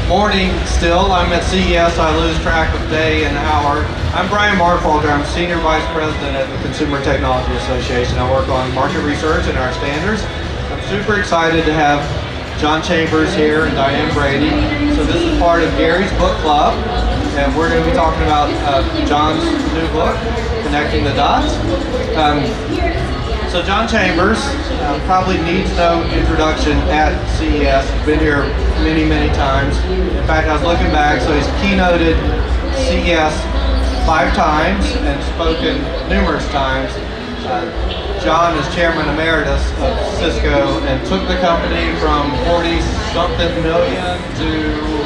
morning still. I'm at CES, I lose track of day and hour. I'm Brian Markwalter. I'm Senior Vice President at the Consumer Technology Association. I work on market research and our standards. I'm super excited to have John Chambers here and Diane Brady. So this is part of Gary's book club, and we're going to be talking about John's new book, Connecting the Dots. So John Chambers probably needs no introduction at CES. He's been here many, many times. In fact, I was looking back, so he's keynoted CES 5 times and spoken numerous times. John is Chairman Emeritus of Cisco and took the company from 40-something million to,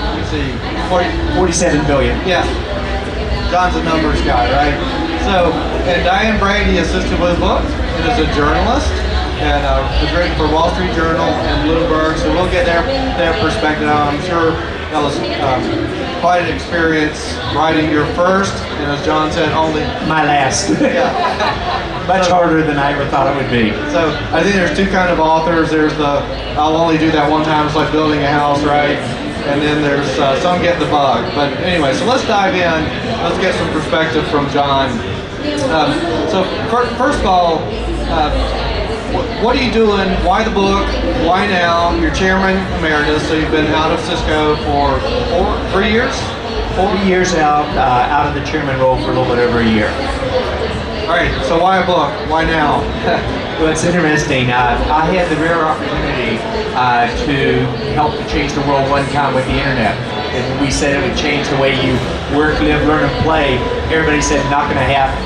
let me see, 47 billion. Yeah. John's a numbers guy, right? So, and Diane Brady assisted with the book. It is a journalist, and was written for Wall Street Journal and Bloomberg, so we'll get their perspective. I'm sure that was quite an experience writing your first, and as John said, only my last. Yeah. Much harder than I ever thought it would be. So I think there's 2 kind of authors. There's the, I'll only do that one time, it's like building a house, right? And then there's some get the bug. But anyway, so let's dive in. Let's get some perspective from John. So first of all, what are you doing? Why the book? Why now? You're Chairman Emeritus, so you've been out of Cisco for 3 years? 4 years out of the chairman role for a little bit over a year. All right, so why a book? Why now? Well, it's interesting. I had the rare opportunity to help to change the world one time with the internet. And when we said it would change the way you work, live, learn, and play, everybody said not going to happen.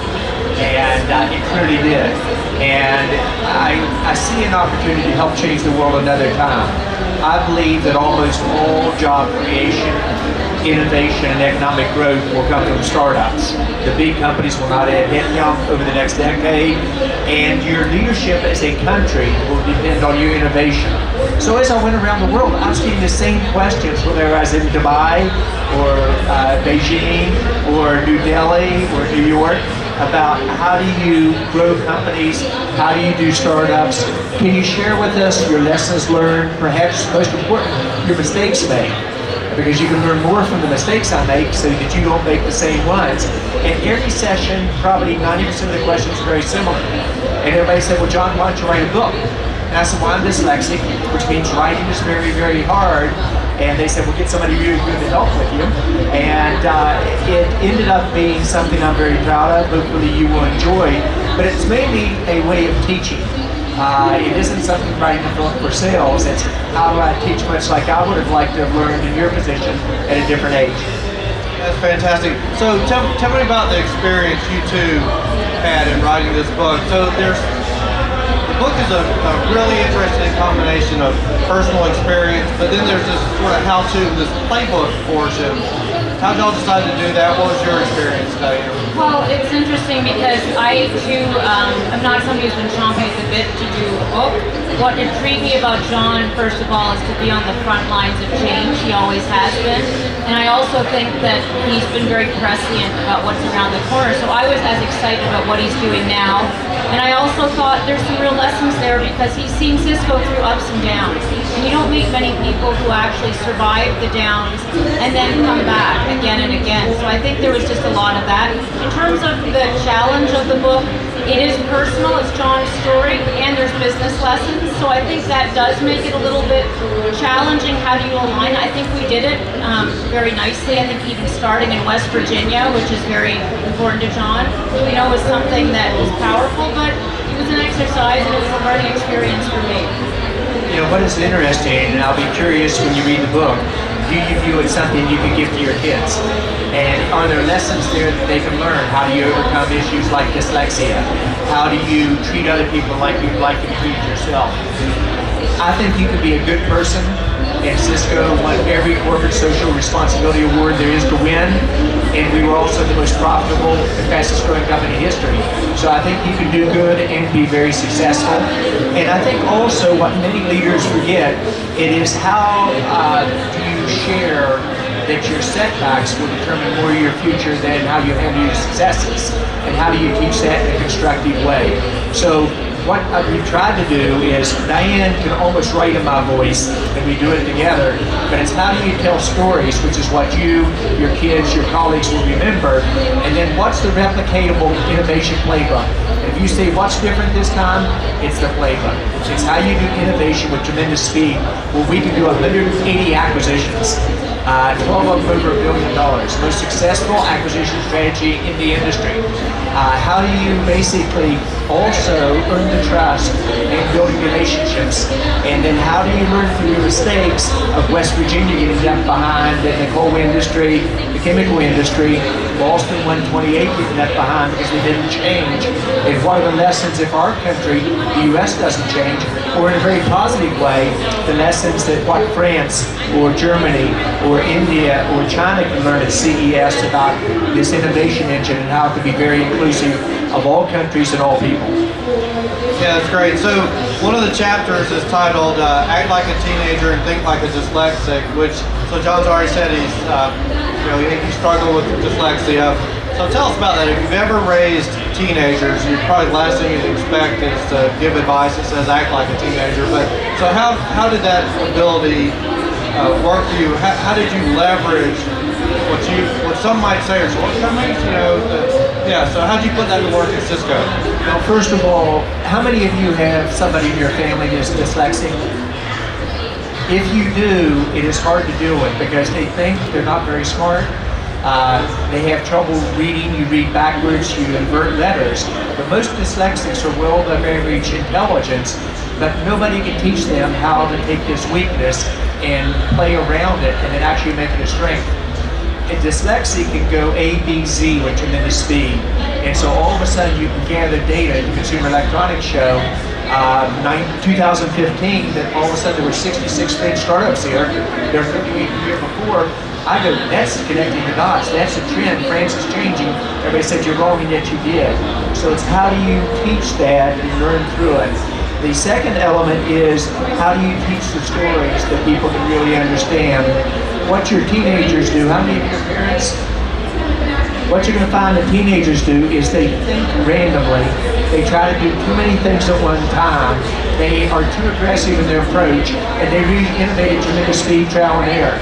And it clearly did. And I see an opportunity to help change the world another time. I believe that almost all job creation, innovation, and economic growth will come from startups. The big companies will not add headcount over the next decade, and your leadership as a country will depend on your innovation. So as I went around the world asking the same questions, whether I was in Dubai, or Beijing, or New Delhi, or New York, about how do you grow companies, how do you do startups, can you share with us your lessons learned, perhaps most important, your mistakes made? Because you can learn more from the mistakes I make so that you don't make the same ones. And every session, probably 90% of the questions are very similar. And everybody said, well, John, why don't you write a book? And I said, well, I'm dyslexic, which means writing is very, very hard. And they said, well, get somebody really good to help with you. And it ended up being something I'm very proud of. Hopefully you will enjoy. But it's mainly a way of teaching. It isn't something writing a book for sales. It's how do I teach much like I would have liked to have learned in your position at a different age. That's fantastic. So tell me about the experience you two had in writing this book. So the book is a really interesting combination of personal experience, but then there's this sort of how-to, this playbook portion. How did y'all decide to do that? What was your experience, Diane? Well, it's interesting because I too am not somebody who's been chomping at the bit to do a book. What intrigued me about John, first of all, is to be on the front lines of change. He always has been. And I also think that he's been very prescient about what's around the corner. So I was as excited about what he's doing now. And I also thought there's some real lessons there because he's seen Cisco through ups and downs. And you don't meet many people who actually survive the downs and then come back again and again. So I think there was just a lot of that. In terms of the challenge of the book, it is personal, it's John's story, and there's business lessons. So I think that does make it a little bit challenging. How do you align? I think we did it very nicely. I think even starting in West Virginia, which is very important to John, was something that was powerful, but it was an exercise and it was a learning experience for me. What is interesting, and I'll be curious when you read the book, do you view it something you can give to your kids? And are there lessons there that they can learn? How do you overcome issues like dyslexia? How do you treat other people like you'd like to be treated yourself? I think you can be a good person, and Cisco won every corporate social responsibility award there is to win, and we were also the most profitable and fastest growing company in history. So I think you can do good and be very successful. And I think also what many leaders forget, it is how do you share that your setbacks will determine more of your future than how you handle your successes, and how do you teach that in a constructive way. So what we've tried to do is, Diane can almost write in my voice, and we do it together, but it's how do you tell stories, which is what you, your kids, your colleagues will remember, and then what's the replicatable innovation playbook? And if you say what's different this time, it's the playbook. It's how you do innovation with tremendous speed. Well, we can do 180 acquisitions. 12 of them over $1 billion. Most successful acquisition strategy in the industry. How do you basically also earn the trust and building relationships? And then how do you learn from your mistakes of West Virginia getting left behind in the coal industry, the chemical industry, Boston 128 getting left behind because they didn't change? And what are the lessons if our country, the US, doesn't change? Or in a very positive way, the lessons that what France or Germany or India or China can learn at CES about this innovation engine and how it can be very inclusive of all countries and all people. Yeah, that's great. So one of the chapters is titled "Act Like a Teenager and Think Like a Dyslexic," which so John's already said he's he struggled with dyslexia. So tell us about that. If you've ever raised teenagers, you probably the last thing you'd expect is to give advice that says act like a teenager. But so how did that ability work for you? How did you leverage what some might say are shortcomings? So how did you put that to work at Cisco? Well, first of all, how many of you have somebody in your family that's dyslexic? If you do, it is hard to deal with because they think they're not very smart. They have trouble reading, you read backwards, you invert letters. But most dyslexics are well above average intelligence, but nobody can teach them how to take this weakness and play around it and then actually make it a strength. A dyslexic can go A, B, Z with tremendous speed. And so all of a sudden you can gather data at the Consumer Electronics Show 2015 that all of a sudden there were 66 French startups here. There were 58 the year before. I go, that's connecting the dots. That's a trend. France is changing. Everybody said you're wrong, and yet you did. So it's how do you teach that and learn through it? The second element is how do you teach the stories that people can really understand? What your teenagers do, how many of your parents, what you're going to find that teenagers do is they think randomly. They try to do too many things at one time. They are too aggressive in their approach, and they really innovate at tremendous speed, trial and error.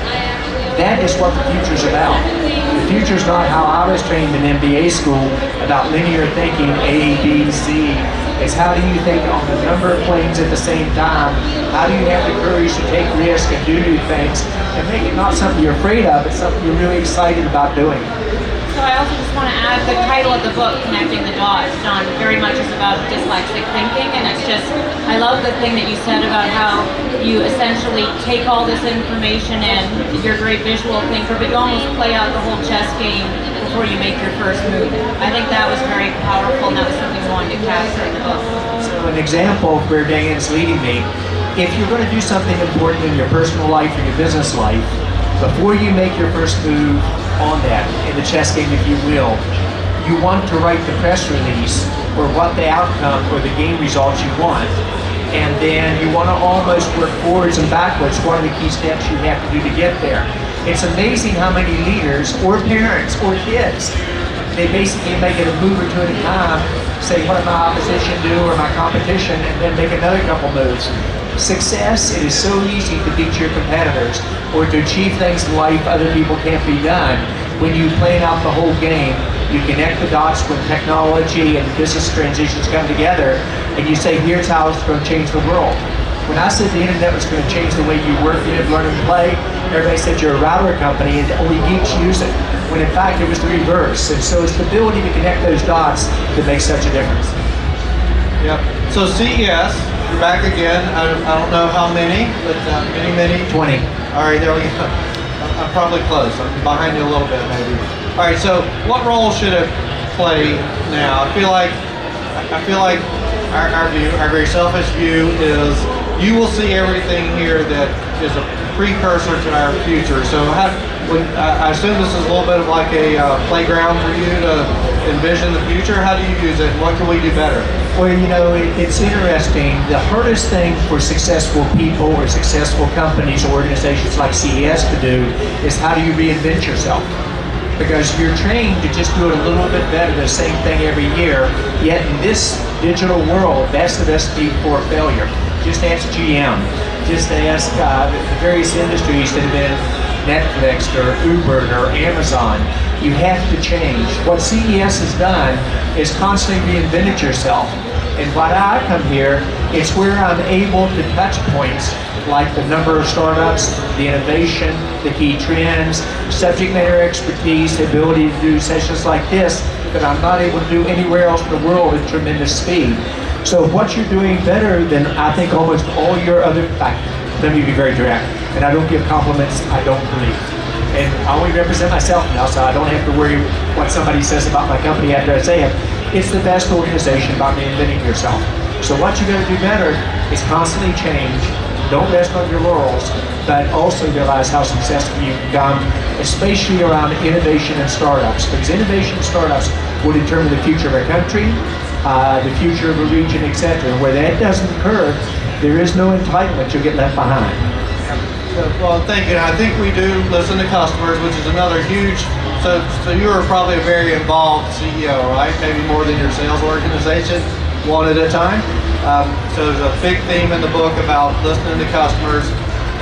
That is what the future's about. The future's not how I was trained in MBA school about linear thinking, A, B, Z. It's how do you think on a number of planes at the same time? How do you have the courage to take risks and do new things and make it not something you're afraid of, but something you're really excited about doing? So I also just want to add the title of the book, Connecting the Dots, John, very much is about dyslexic thinking, and it's just, I love the thing that you said about how you essentially take all this information and you're a great visual thinker, but you almost play out the whole chess game before you make your first move. I think that was very powerful, and that was something we wanted to capture in the book. So an example of where Diane's leading me, if you're going to do something important in your personal life or your business life, before you make your first move on that, in the chess game if you will, you want to write the press release or what the outcome or the game results you want. And then you want to almost work forwards and backwards. What are the key steps you have to do to get there? It's amazing how many leaders or parents or kids, they basically make it a move or two at a time, say what did my opposition do or my competition, and then make another couple moves. Success, it is so easy to beat your competitors or to achieve things in life other people can't be done. When you plan out the whole game, you connect the dots when technology and business transitions come together, and you say, here's how it's going to change the world. When I said the internet was going to change the way you work, live, learn, and play, everybody said you're a router company and only geeks use it, when in fact it was the reverse. And so it's the ability to connect those dots that makes such a difference. Yep. So CES, you're back again. I don't know how many, but many. 20. All right, there we go. I'm probably close. I'm behind you a little bit, maybe. All right. So, what role should it play now? I feel like our view, our very selfish view, is you will see everything here that is a precursor to our future. So, I assume this is a little bit of like a playground for you to envision the future. How do you use it? What can we do better? Well, it's interesting. The hardest thing for successful people or successful companies or organizations like CES to do is how do you reinvent yourself? because you're trained to just do it a little bit better, the same thing every year. Yet in this digital world, that's the recipe for failure. Just ask GM. Just ask the various industries that have been Netflix or Uber or Amazon. You have to change. What CES has done is constantly reinvented yourself. And why I come here, it's where I'm able to touch points like the number of startups, the innovation, the key trends, subject matter expertise, the ability to do sessions like this that I'm not able to do anywhere else in the world at tremendous speed. So what you're doing better than I think almost all your other, let me be very direct, and I don't give compliments, I don't believe. And I only represent myself now, so I don't have to worry what somebody says about my company after I say it. It's the best organization about reinventing yourself. So what you're going to do better is constantly change. Don't rest on your laurels, but also realize how successful you've become, especially around innovation and startups. Because innovation and startups will determine the future of a country, the future of a region, etc. Where that doesn't occur, there is no entitlement, you'll get left behind. Well, thank you. I think we do listen to customers, which is another huge, so you are probably a very involved CEO, right? Maybe more than your sales organization, one at a time. So there's a big theme in the book about listening to customers.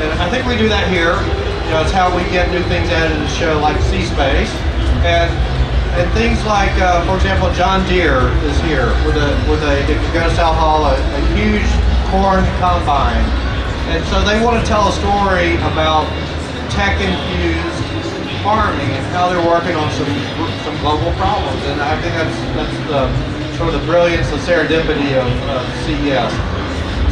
And I think we do that here. You know, it's how we get new things added to the show, like C-Space. And things like, for example, John Deere is here with if you go to South Hall, a huge corn combine. And so they want to tell a story about tech-infused farming and how they're working on some global problems. And I think that's the sort of the brilliance, the serendipity of CES.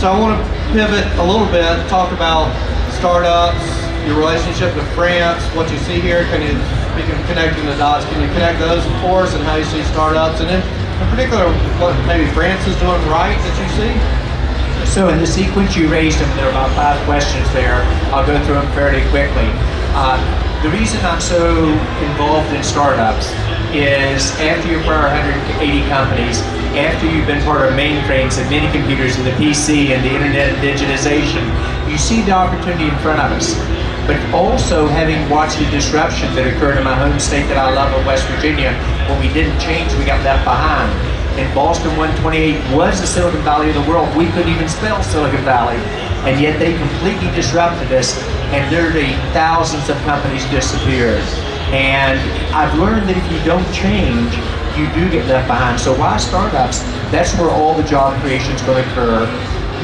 So I want to pivot a little bit, talk about startups, your relationship to France, what you see here. Speaking of connecting the dots, can you connect those for us and how you see startups? And in particular, what maybe France is doing right that you see? So in the sequence you raised them, there are about 5 questions there. I'll go through them fairly quickly. The reason I'm so involved in startups is after you acquire 180 companies, after you've been part of mainframes and mini computers and the PC and the internet and digitization, you see the opportunity in front of us. But also having watched the disruption that occurred in my home state that I love of West Virginia, when we didn't change, we got left behind. And Boston 128 was the Silicon Valley of the world. We couldn't even spell Silicon Valley. And yet they completely disrupted us, and literally thousands of companies disappeared. And I've learned that if you don't change, you do get left behind. So why startups? That's where all the job creation is going to occur.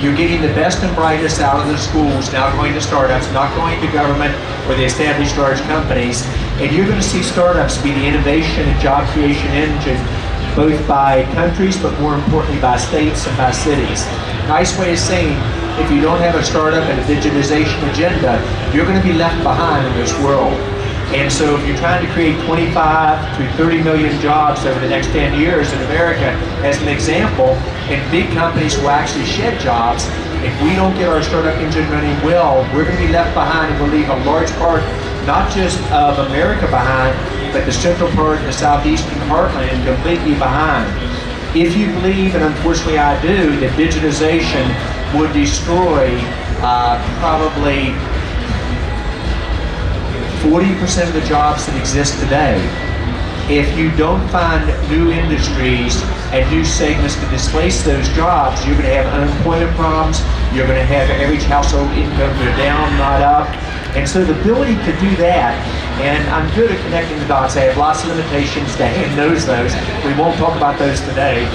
You're getting the best and brightest out of the schools, now going to startups, not going to government or the established large companies. And you're going to see startups be the innovation and job creation engine, both by countries, but more importantly by states and by cities. Nice way of saying, if you don't have a startup and a digitization agenda, you're going to be left behind in this world. And so if you're trying to create 25 to 30 million jobs over the next 10 years in America, as an example, and big companies will actually shed jobs, if we don't get our startup engine running well, we're going to be left behind, and we'll leave a large part, not just of America behind, but the central part and the southeastern heartland completely behind. If you believe, and unfortunately I do, that digitization would destroy probably 40% of the jobs that exist today, if you don't find new industries and new segments to displace those jobs, you're going to have unemployment problems, you're going to have average household income go down, not up. And so the ability to do that, and I'm good at connecting the dots. I have lots of limitations. Dan knows those. We won't talk about those today.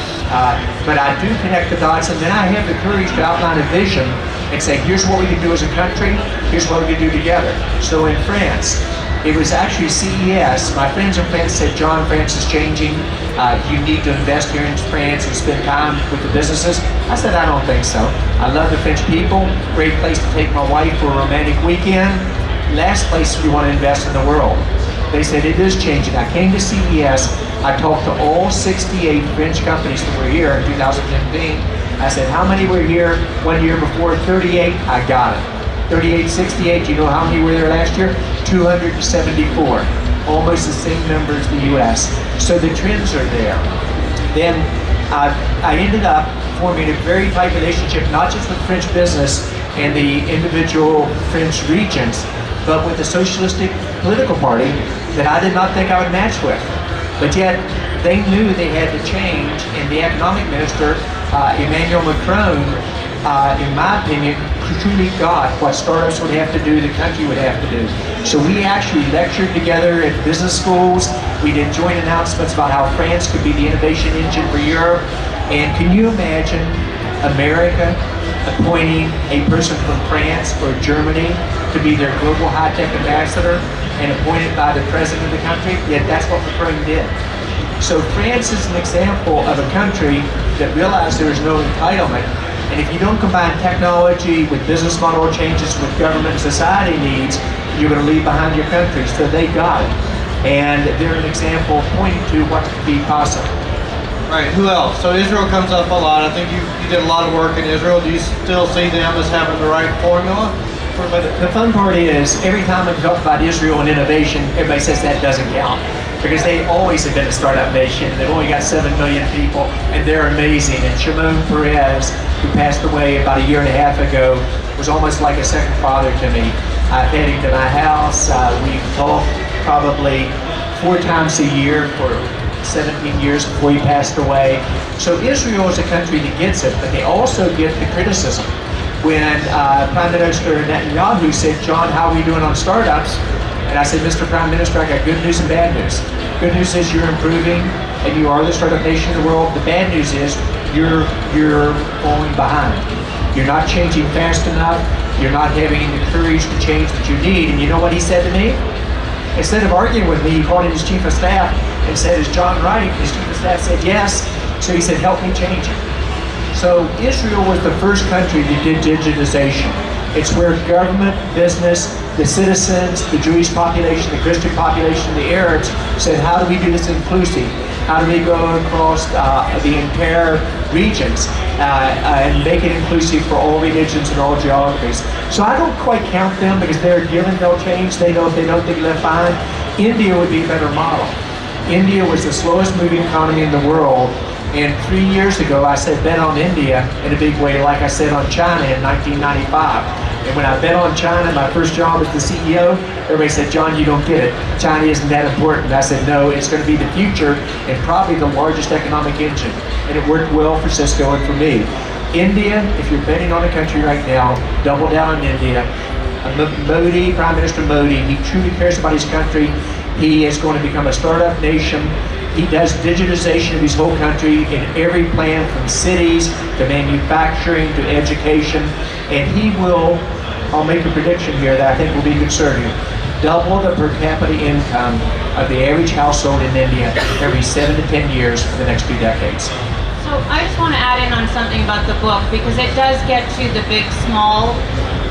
But I do connect the dots, and then I have the courage to outline a vision and say, here's what we can do as a country, here's what we can do together. So in France, it was actually CES. My friends in France said, John, France is changing. You need to invest here in France and spend time with the businesses. I said, I don't think so. I love the French people. Great place to take my wife for a romantic weekend. Last place you want to invest in the world. They said, it is changing. I came to CES. I talked to all 68 French companies that were here in 2015. I said, how many were here 1 year before? 38. I got it. 38, 68, you know how many were there last year? 274. Almost the same number as the US. So the trends are there. Then I ended up forming a very tight relationship, not just with French business and the individual French regions, but with the socialistic political party that I did not think I would match with. But yet, they knew they had to change, and the economic minister, Emmanuel Macron, in my opinion, truly got what startups would have to do, the country would have to do. So we actually lectured together at business schools. We did joint announcements about how France could be the innovation engine for Europe. And can you imagine America appointing a person from France or Germany to be their global high-tech ambassador and appointed by the president of the country? Yet that's what Macron did. So France is an example of a country that realized there is no entitlement. And if you don't combine technology with business model changes with government and society needs, you're going to leave behind your country. So they got it. And they're an example pointing to what could be possible. Right, who else? So Israel comes up a lot. I think you did a lot of work in Israel. Do you still see them as having the right formula? But the fun part is, every time I talk about Israel and innovation, everybody says that doesn't count. Because they always have been a startup nation. They've only got 7 million people, and they're amazing. And Shimon Peres, who passed away about a year and a half ago, was almost like a second father to me. I've had him to my house. We've talked probably 4 times a year for 17 years before he passed away. So Israel is a country that gets it, but they also get the criticism. When Prime Minister Netanyahu said, "John, how are we doing on startups?" And I said, "Mr. Prime Minister, I got good news and bad news. Good news is you're improving, and you are the startup nation in the world. The bad news is you're falling behind. You're not changing fast enough. You're not having the courage to change that you need." And you know what he said to me? Instead of arguing with me, he called in his chief of staff and said, "Is John right?" His chief of staff said, "Yes." So he said, "Help me change it." So Israel was the first country that did digitization. It's where government, business, the citizens, the Jewish population, the Christian population, the Arabs said, how do we do this inclusive? How do we go across the entire regions and make it inclusive for all religions and all geographies? So I don't quite count them because they're given, they'll change. They know if they don't, they get left behind. India would be a better model. India was the slowest moving economy in the world. And 3 years ago, I said bet on India in a big way, like I said on China in 1995. And when I bet on China, my first job as the CEO, everybody said, "John, you don't get it. China isn't that important." I said, "No, it's going to be the future and probably the largest economic engine." And it worked well for Cisco and for me. India, if you're betting on a country right now, double down on India. Modi, Prime Minister Modi, he truly cares about his country. He is going to become a startup nation. He does digitization of his whole country in every plan, from cities to manufacturing to education. And he will, I'll make a prediction here that I think will be conservative, double the per capita income of the average household in India every 7 to 10 years for the next 2 decades. So I just want to add in on something about the book, because it does get to the big small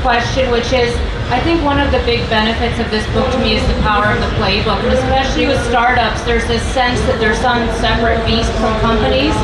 question, which is, I think one of the big benefits of this book to me is the power of the playbook, and especially with startups, there's this sense that they're some separate beast from companies.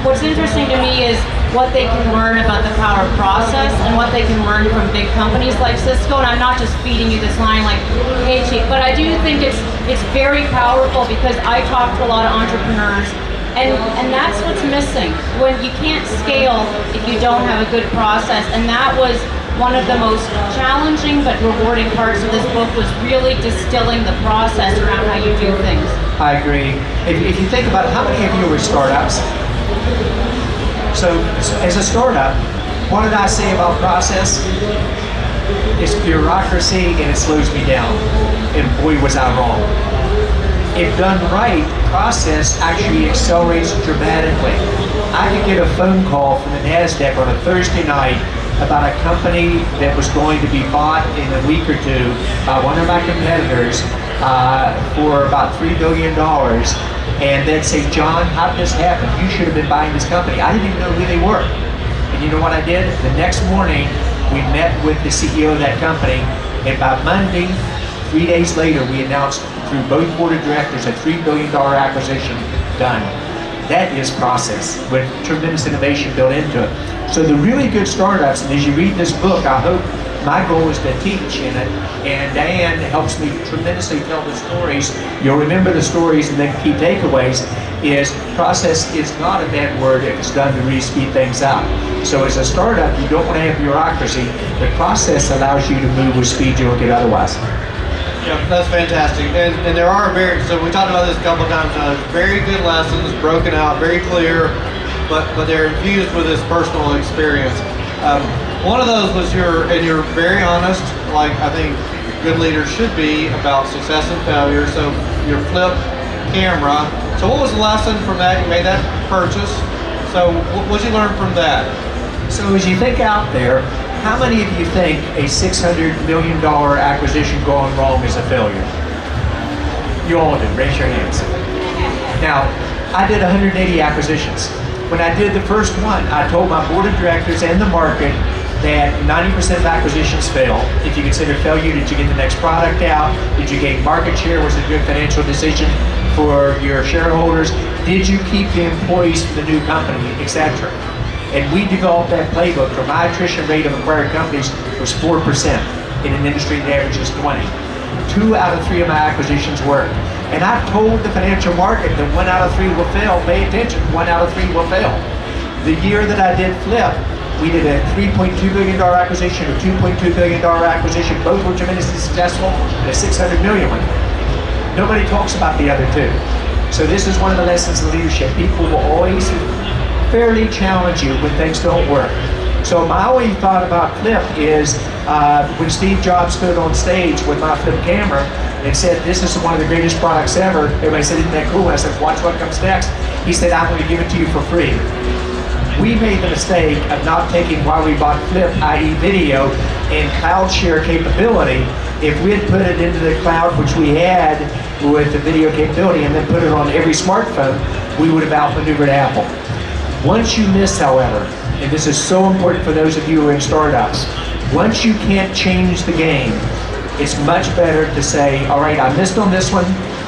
What's interesting to me is what they can learn about the power of process and what they can learn from big companies like Cisco. And I'm not just feeding you this line like, hey, chief, but I do think it's very powerful, because I talk to a lot of entrepreneurs, and that's what's missing. When you can't scale if you don't have a good process, and that was one of the most challenging but rewarding parts of this book, was really distilling the process around how you do things. I agree. If you think about it, how many of you were startups? So as a startup, what did I say about process? It's bureaucracy and it slows me down. And boy, was I wrong. If done right, process actually accelerates dramatically. I could get a phone call from the NASDAQ on a Thursday night about a company that was going to be bought in a week or two by one of my competitors for about $3 billion. And they'd say, "John, how did this happen? You should have been buying this company." I didn't even know who they were. And you know what I did? The next morning, we met with the CEO of that company, and by Monday, 3 days later, we announced through both board of directors a $3 billion acquisition done. That is process with tremendous innovation built into it. So the really good startups, and as you read this book, I hope my goal is to teach in it, and Diane helps me tremendously tell the stories. You'll remember the stories, and then key takeaways is process is not a bad word if it's done to really speed things up. So as a startup, you don't want to have bureaucracy. The process allows you to move with speed you don't get otherwise. Yeah, that's fantastic. And there are so we talked about this a couple of times now, there's very good lessons, broken out, very clear, but they're infused with this personal experience. One of those was and you're very honest, like I think good leaders should be, about success and failure. So your flip camera. So what was the lesson from that? You made that purchase. So what did you learn from that? So as you think out there, how many of you think a $600 million acquisition going wrong is a failure? You all do, raise your hands. Now, I did 180 acquisitions. When I did the first one, I told my board of directors and the market that 90% of acquisitions fail. If you consider failure, did you get the next product out? Did you gain market share? Was it a good financial decision for your shareholders? Did you keep the employees from the new company, etc.? And we developed that playbook. For my attrition rate of acquired companies was 4% in an industry that averages 20. 2 out of 3 of my acquisitions worked. And I told the financial market that 1 out of 3 will fail. Pay attention, 1 out of 3 will fail. The year that I did flip, we did a $3.2 billion acquisition, a $2.2 billion acquisition. Both were tremendously successful, and a $600 million one. Nobody talks about the other 2. So this is one of the lessons of leadership. People will always fairly challenge you when things don't work. So my only thought about flip is when Steve Jobs stood on stage with my flip camera and said, "This is one of the greatest products ever," everybody said, "Isn't that cool?" And I said, "Watch what comes next." He said, "I'm going to give it to you for free." We made the mistake of not taking why we bought flip, i.e. video, and cloud share capability. If we had put it into the cloud, which we had with the video capability, and then put it on every smartphone, we would have outmaneuvered Apple. Once you miss, however, and this is so important for those of you who are in startups, once you can't change the game, it's much better to say, all right, I missed on this one,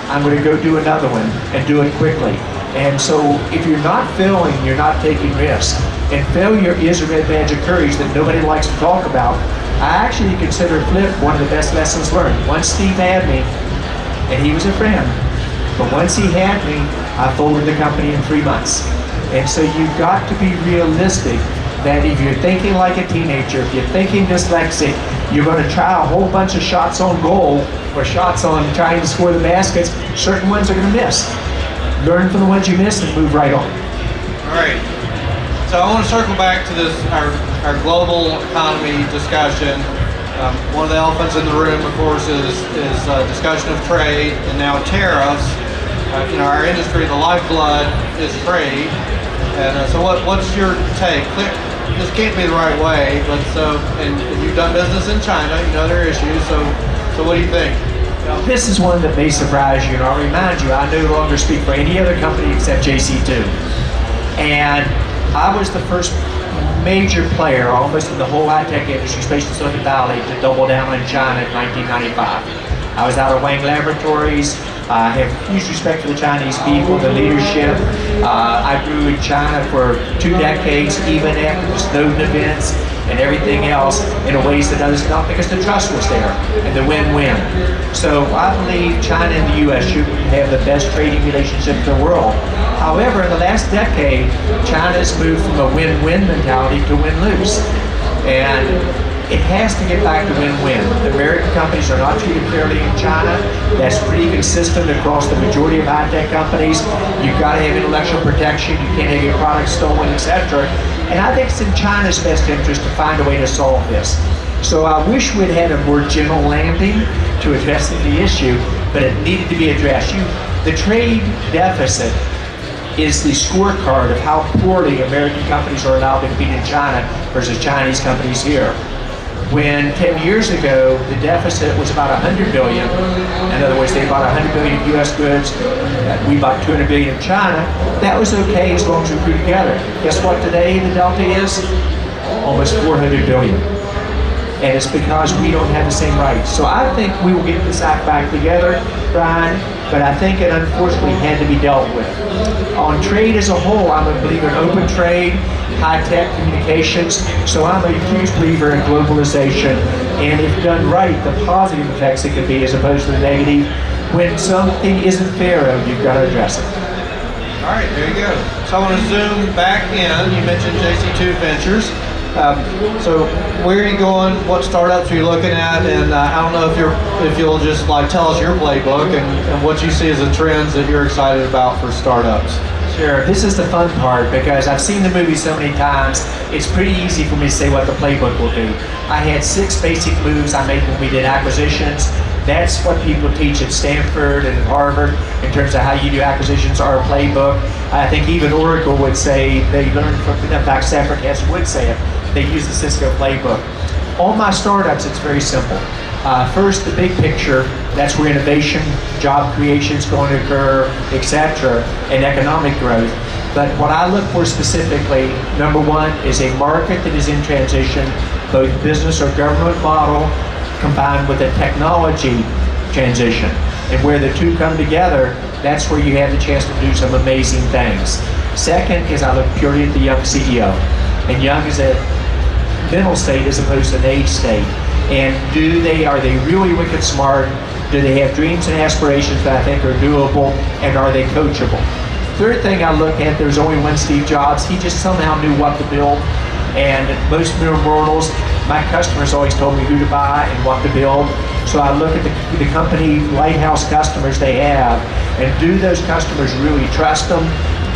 I'm going to go do another one and do it quickly. And so if you're not failing, you're not taking risks. And failure is a red badge of courage that nobody likes to talk about. I actually consider flip one of the best lessons learned. Once Steve had me, and he was a friend, but once he had me, I folded the company in 3 months. And so you've got to be realistic that if you're thinking like a teenager, if you're thinking dyslexic, you're going to try a whole bunch of shots on goal or shots on trying to score the baskets. Certain ones are going to miss. Learn from the ones you miss and move right on. All right. So I want to circle back to this our global economy discussion. One of the elephants in the room, of course, is discussion of trade and now tariffs. Our industry, the lifeblood is trade. And so what's your take? This can't be the right way, but and you've done business in China, you know their issues, so what do you think? This is one that may surprise you, and I'll remind you, I no longer speak for any other company except JC2. And I was the first major player, almost in the whole high-tech industry, especially Silicon Valley, to double down in China in 1995. I was out of Wang Laboratories. I have huge respect for the Chinese people, the leadership. I grew in China for 2 decades, even after the Snowden events and everything else, in ways that others don't, because the trust was there and the win-win. So I believe China and the U.S. should have the best trading relationship in the world. However, in the last decade, China has moved from a win-win mentality to win-lose. And it has to get back to win-win. The American companies are not treated fairly in China. That's pretty consistent across the majority of high-tech companies. You've got to have intellectual protection. You can't have your products stolen, etc. And I think it's in China's best interest to find a way to solve this. So I wish we'd had a more gentle landing to addressing the issue, but it needed to be addressed. The trade deficit is the scorecard of how poorly American companies are allowed to compete in China versus Chinese companies here. When 10 years ago, the deficit was about 100 billion. In other words, they bought 100 billion US goods, we bought 200 billion in China. That was okay as long as we grew together. Guess what today the delta is? Almost 400 billion. And it's because we don't have the same rights. So I think we will get this act back together, Brian, but I think it unfortunately had to be dealt with. On trade as a whole, I'm a believer in open trade, high-tech communications, so I'm a huge believer in globalization, and if done right, the positive effects it can be as opposed to the negative. When something isn't fair, you've got to address it. All right, there you go. So I want to zoom back in. You mentioned JC2 Ventures. So where are you going? What startups are you looking at? And I don't know if you'll just like tell us your playbook and what you see as the trends that you're excited about for startups. Sure. This is the fun part because I've seen the movie so many times. It's pretty easy for me to say what the playbook will be. I had 6 basic moves I made when we did acquisitions. That's what people teach at Stanford and at Harvard in terms of how you do acquisitions or a playbook. I think even Oracle would say they learned from, in fact, Safran would say it. They use the Cisco playbook. On my startups, it's very simple. First, the big picture, that's where innovation, job creation is going to occur, etc., and economic growth. But what I look for specifically, number one, is a market that is in transition, both business or government model, combined with a technology transition. And where the two come together, that's where you have the chance to do some amazing things. Second is I look purely at the young CEO. And young is a mental state as opposed to an age state. And are they really wicked smart? Do they have dreams and aspirations that I think are doable? And are they coachable? Third thing I look at, there's only one Steve Jobs. He just somehow knew what to build. And most mere mortals, my customers always told me who to buy and what to build. So I look at the company lighthouse customers they have, and do those customers really trust them?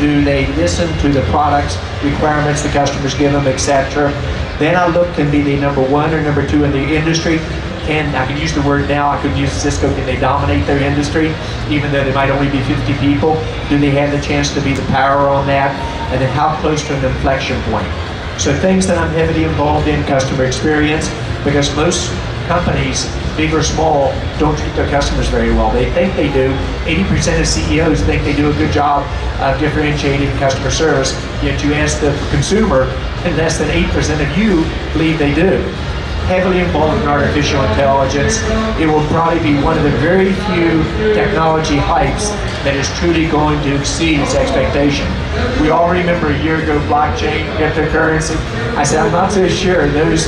Do they listen to the products, requirements the customers give them, etc.? Then I look, can be the number 1 or number 2 in the industry. I can use the word now, I could use Cisco, can they dominate their industry, even though they might only be 50 people? Do they have the chance to be the power on that? And then how close to an inflection point? So things that I'm heavily involved in, customer experience, because most companies, big or small, don't treat their customers very well. They think they do. 80% of CEOs think they do a good job of differentiating customer service, yet you ask the consumer, and less than 8% of you believe they do. Heavily involved in artificial intelligence. It will probably be one of the very few technology hypes that is truly going to exceed its expectation. We all remember a year ago blockchain, cryptocurrency. I said, I'm not so sure. Those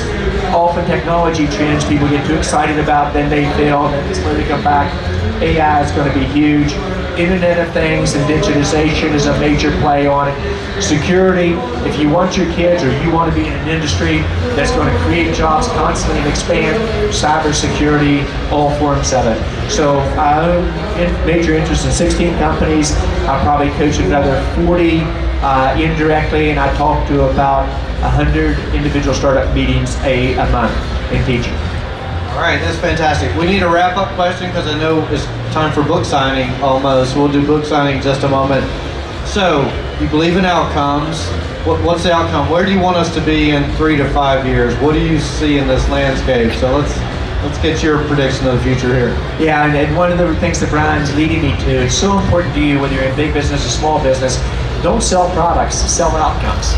often technology trends people get too excited about, then they fail, then they slowly come back. AI is going to be huge. Internet of Things and digitization is a major play on it. Security, if you want your kids or you want to be in an industry that's going to create jobs constantly and expand, cybersecurity, all forms of it. So I own major interest in 16 companies. I probably coach another 40 indirectly, and I talk to about 100 individual startup meetings a month in teaching. All right, that's fantastic. We need a wrap-up question because I know it's time for book signing almost. We'll do book signing in just a moment. So, you believe in outcomes. What's the outcome? Where do you want us to be in 3 to 5 years? What do you see in this landscape? So let's get your prediction of the future here. Yeah, and one of the things that Brian's leading me to, it's so important to you, whether you're in big business or small business, don't sell products, sell outcomes.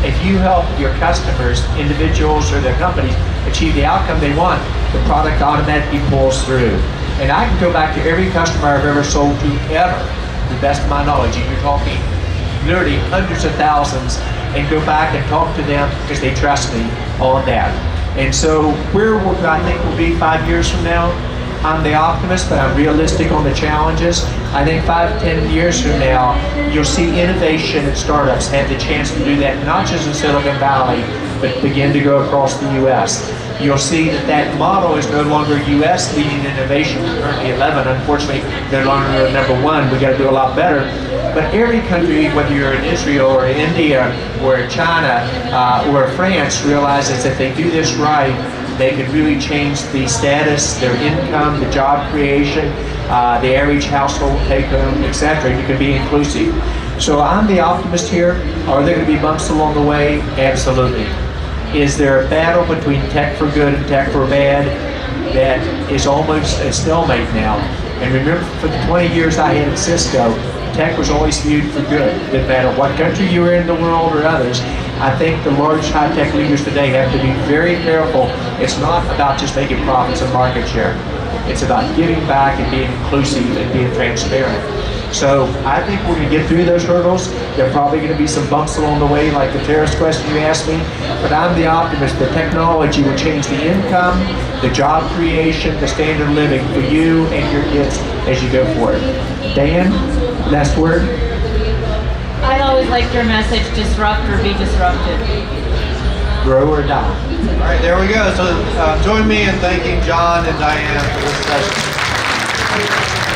If you help your customers, individuals or their companies achieve the outcome they want, the product automatically pulls through. And I can go back to every customer I've ever sold to ever, to the best of my knowledge, and you're talking literally hundreds of thousands, and go back and talk to them because they trust me on that. And so where I think we'll be 5 years from now, I'm the optimist, but I'm realistic on the challenges. I think 5, 10 years from now, you'll see innovation and startups have the chance to do that, not just in Silicon Valley, but begin to go across the U.S. You'll see that model is no longer U.S. leading innovation. We're currently 11, unfortunately, no longer number 1. We got to do a lot better. But every country, whether you're in Israel or in India or in China or France, realizes that they do this right, they can really change the status, their income, the job creation, the average household take home, etc. You can be inclusive. So I'm the optimist here. Are there going to be bumps along the way? Absolutely. Is there a battle between tech for good and tech for bad that is almost a stalemate now? And remember, for the 20 years I had at Cisco, tech was always viewed for good. Didn't matter what country you were in the world or others. I think the large high-tech leaders today have to be very careful. It's not about just making profits and market share. It's about giving back and being inclusive and being transparent. So I think we're going to get through those hurdles. There are probably going to be some bumps along the way, like the terrorist question you asked me. But I'm the optimist that technology will change the income, the job creation, the standard of living for you and your kids as you go forward. Dan, last word? I always liked your message, disrupt or be disrupted. grow or die. All right, there we go. So join me in thanking John and Diane for this session.